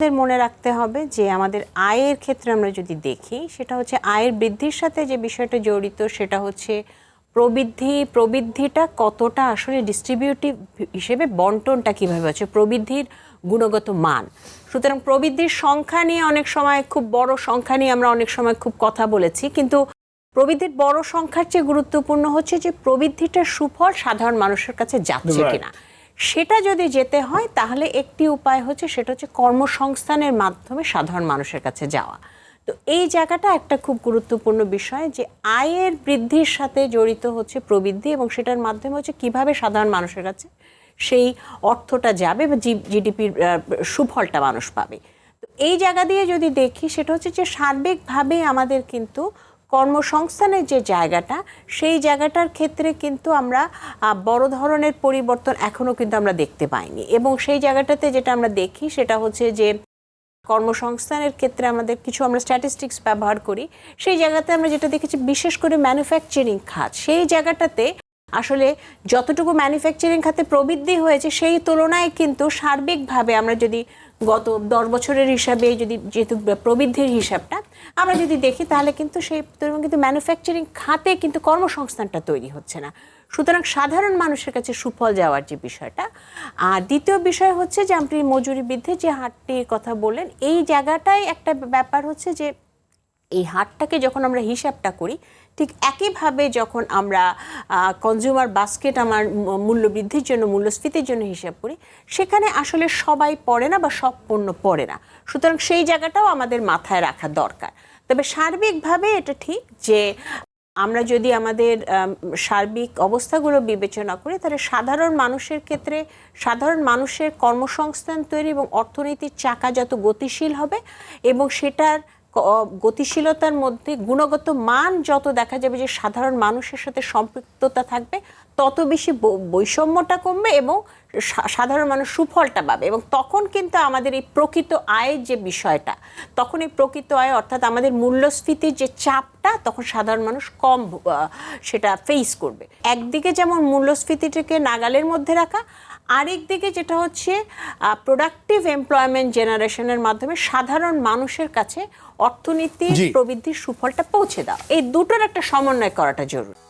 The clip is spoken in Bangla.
মনে রাখতে হবে যে আমাদের আয়ের ক্ষেত্রে আমরা যদি দেখি সেটা হচ্ছে আয়ের বৃদ্ধির সাথে যে বিষয়টা জড়িত সেটা হচ্ছে প্রবৃদ্ধিটা কতটা আসলে ডিস্ট্রিবিউটিভ হিসেবে বন্টনটা কিভাবে হচ্ছে প্রবৃদ্ধির গুণগত মান। সুতরাং প্রবৃদ্ধির সংখ্যা নিয়ে অনেক সময় খুব বড় সংখ্যা নিয়ে আমরা অনেক সময় খুব কথা বলেছি, কিন্তু প্রবৃদ্ধির বড় সংখ্যার চেয়ে গুরুত্বপূর্ণ হচ্ছে যে প্রবৃদ্ধিটার সুফল সাধারণ মানুষের কাছে যাচ্ছে কিনা। সেটা যদি যেতে হয় তাহলে একটি উপায় হচ্ছে সেটা হচ্ছে কর্মসংস্থানের মাধ্যমে সাধারণ মানুষের কাছে যাওয়া। তো এই জায়গাটা একটা খুব গুরুত্বপূর্ণ বিষয় যে আয়ের বৃদ্ধির সাথে জড়িত হচ্ছে প্রবৃদ্ধি এবং সেটার মাধ্যমে হচ্ছে কিভাবে সাধারণ মানুষের কাছে সেই অর্থটা যাবে বা জিডিপির সুফলটা মানুষ পাবে। তো এই জায়গা দিয়ে যদি দেখি সেটা হচ্ছে যে সার্বিকভাবে আমাদের কিন্তু কর্মসংস্থানের যে জায়গাটা সেই জায়গাটার ক্ষেত্রে কিন্তু আমরা বড় ধরনের পরিবর্তন এখনো কিন্তু আমরা দেখতে পাইনি এবং সেই জায়গাটাতে যেটা আমরা দেখি সেটা হচ্ছে যে কর্মসংস্থানের ক্ষেত্রে আমাদের কিছু আমরা স্ট্যাটিস্টিক্স ব্যবহার করি, সেই জায়গাতে আমরা যেটা দেখেছি বিশেষ করে ম্যানুফ্যাকচারিং খাত, সেই জায়গাটাতে আসলে যতটুকু ম্যানুফ্যাকচারিং খাতে প্রবৃদ্ধি হয়েছে সেই তুলনায় কিন্তু সার্বিকভাবে আমরা যদি গত 10 বছরের হিসাবে যদি যেহেতু প্রবৃদ্ধির হিসাবটা আমরা যদি দেখি তাহলে কিন্তু সেই তুলনায় কিন্তু ম্যানুফ্যাকচারিং খাতে কিন্তু কর্মসংস্থানটা তৈরি হচ্ছে না। সুতরাং সাধারণ মানুষের কাছে সুফল যাওয়ার যে বিষয়টা। আর দ্বিতীয় বিষয় হচ্ছে যে আপনি মজুরি বৃদ্ধির যে হারটির কথা বললেন, এই জায়গাটাই একটা ব্যাপার হচ্ছে যে এই হারটাকে যখন আমরা হিসাবটা করি ঠিক একইভাবে যখন আমরা কনজিউমার বাস্কেট আমার মূল্য বৃদ্ধির জন্য মূল্যস্ফীতির জন্য হিসাব করি সেখানে আসলে সবাই পড়ে না বা সব পণ্য পড়ে না। সুতরাং সেই জায়গাটাও আমাদের মাথায় রাখা দরকার। তবে সার্বিকভাবে এটা ঠিক যে আমরা যদি আমাদের সার্বিক অবস্থাগুলো বিবেচনা করি তাহলে সাধারণ মানুষের ক্ষেত্রে সাধারণ মানুষের কর্মসংস্থান তৈরি এবং অর্থনীতির চাকা যত গতিশীল হবে এবং সেটার গতিশীলতার মধ্যে গুণগত মান যত দেখা যাবে যে সাধারণ মানুষের সাথে সম্পৃক্ততা থাকবে তত বেশি বৈষম্যটা কমবে এবং সাধারণ মানুষ সুফলটা পাবে এবং তখন কিন্তু আমাদের এই প্রকৃত আয়ের যে বিষয়টা তখন এই প্রকৃত আয় অর্থাৎ আমাদের মূল্যস্ফীতির যে চাপটা তখন সাধারণ মানুষ কম সেটা ফেস করবে। একদিকে যেমন মূল্যস্ফীতিটাকে নাগালের মধ্যে রাখা, আরেক দিকে যেটা হচ্ছে প্রোডাক্টিভ এমপ্লয়মেন্ট জেনারেশনের মাধ্যমে সাধারণ মানুষের কাছে অর্থনীতির প্রবৃদ্ধির সুফলটা পৌঁছে দাও। এই দুটোর একটা সমন্বয় করাটা জরুরি।